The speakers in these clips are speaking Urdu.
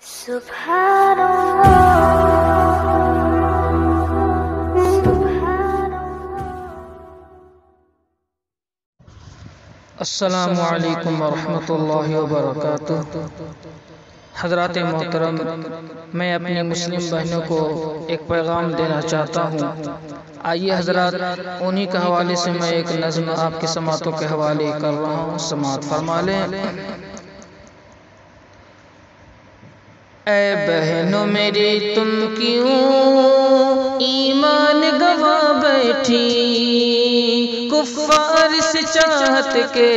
السلام علیکم ورحمۃ اللہ وبرکاتہ۔ حضرات محترم، میں اپنی مسلم بہنوں کو ایک پیغام دینا چاہتا ہوں۔ آئیے حضرات، انہی کے حوالے سے میں ایک نظم آپ کی سماعتوں کے حوالے کر رہا ہوں، سماعت فرما لیں۔ اے بہنوں میری تم کیوں ایمان گوا بیٹھی، کفار سے چاہت کے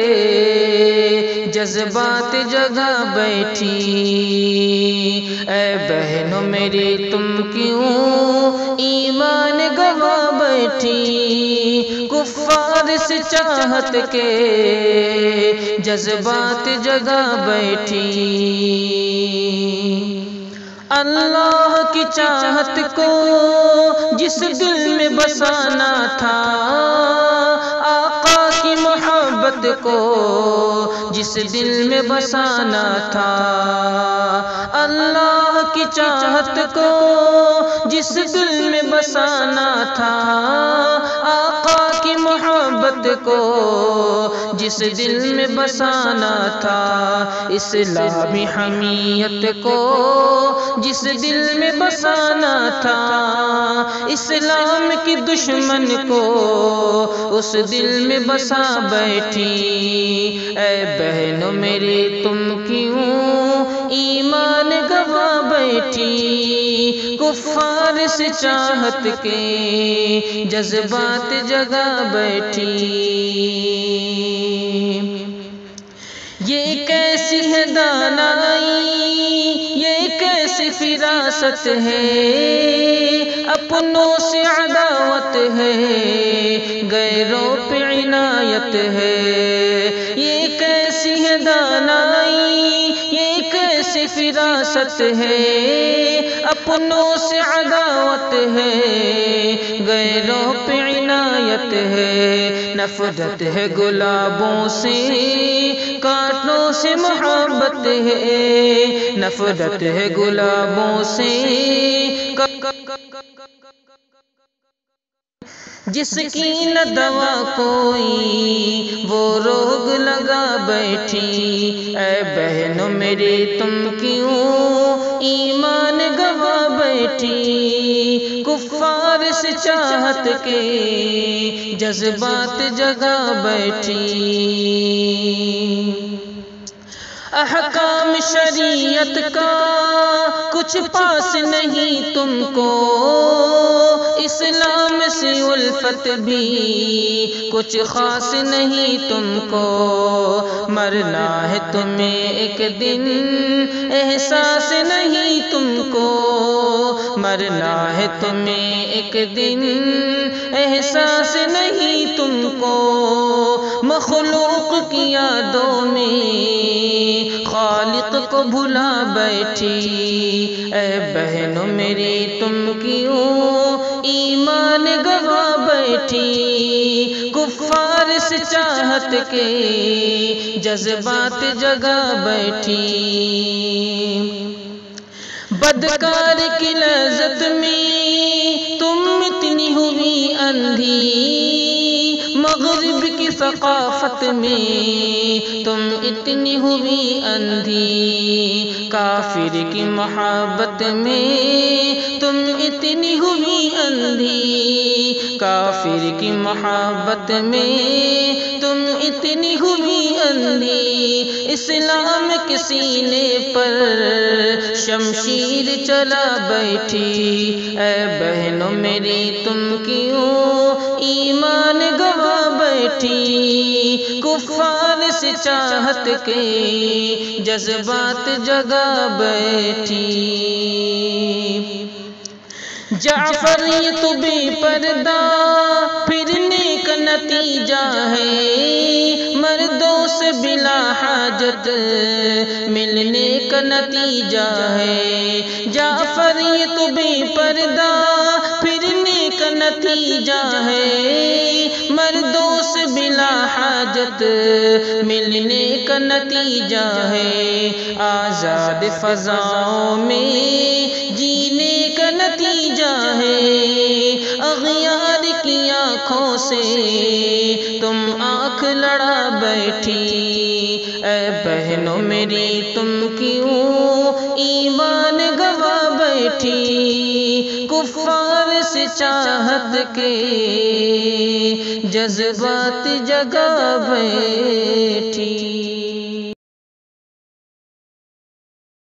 جذبات جگا بیٹھی۔ اے بہنوں میری تم کیوں ایمان گوا بیٹھی، کفار سے چاہت کے جذبات جگا بیٹھی۔ اللہ کی چاہت کو جس دل میں بسانا تھا، آقا کی محبت کو جس دل میں بسانا تھا، اللہ کی چاہت کو جس دل میں بسانا تھا، آقا کی محبت کو جس دل میں بسانا تھا، اسلامی حمیت کو جس دل میں بسانا تھا، اسلام کی دشمن کو اس دل میں بسا بیٹھی۔ اے بہنوں میری تم کیوں ایمان گوا بیٹھی، کفار سے چاہت کے جذبات جگا بیٹھی۔ یہ کیسی ہے دانائی، یہ کیسی فراست ہے، اپنوں سے عداوت ہے، غیروں پہ عنایت ہے۔ یہ کیسی ہے دانائی، یہ کیسی فراست ہے، اپنوں سے عداوت ہے، غیروں پہ عنایت ہے۔ نفرت ہے گلابوں سے، کانٹوں سے محبت ہے، نفرت ہے گلابوں سے، جس کی نہ دوا کوئی وہ روگ لگا بیٹھی۔ اے بہنوں میری تم کیوں ایمان گوا بیٹھی، کفار سے چاہت کے جذبات جگا بیٹھی۔ احکام شریعت کا کچھ پاس نہیں تم کو، اسلام سے الفت بھی کچھ خاص نہیں تم کو، مرنا ہے تمہیں ایک دن احساس نہیں تم کو، مرنا ہے تمہیں ایک دن احساس نہیں تم کو، مخلوق کی یادوں میں خالق کو بھلا بیٹھی۔ اے بہنوں میری تم کیوں ایمان گوا بیٹھی، کفار سے چاہت کے جذبات جگا بیٹھی۔ بدکار کی لذت میں تم اتنی ہوئی اندھی، مغرب کی ثقافت میں تم اتنی ہوئی اندھی، کافر کی محبت میں تم اتنی ہوئی اندھی، کافر کی محبت میں تم اتنی ہوئی اندھی، اسلام کے سینے پر شمشیر چلا بیٹھی۔ اے بہنوں میری تم کیوں ایمان گوا بیٹھی، کفار سے چاہت کے جذبات جگا بیٹھی۔ جعفر یہ تو بے پردہ پھرنے کا نتیجہ ہے، مردوں سے بلا حاجت ملنے کا نتیجہ ہے۔ جعفر یہ تو بے پردہ پھرنے کا نتیجہ ہے، مردوں سے بلا حاجت ملنے کا نتیجہ ہے، آزاد فضاؤں میں جینے کا نتیجہ ہے، اغیار کی آنکھوں سے تم آنکھ لڑا بیٹھی، اے بہنوں میری تم کیوں ایمان گوا بیٹھی، کفار سے چاہت کے جذبات جگا بیٹھی۔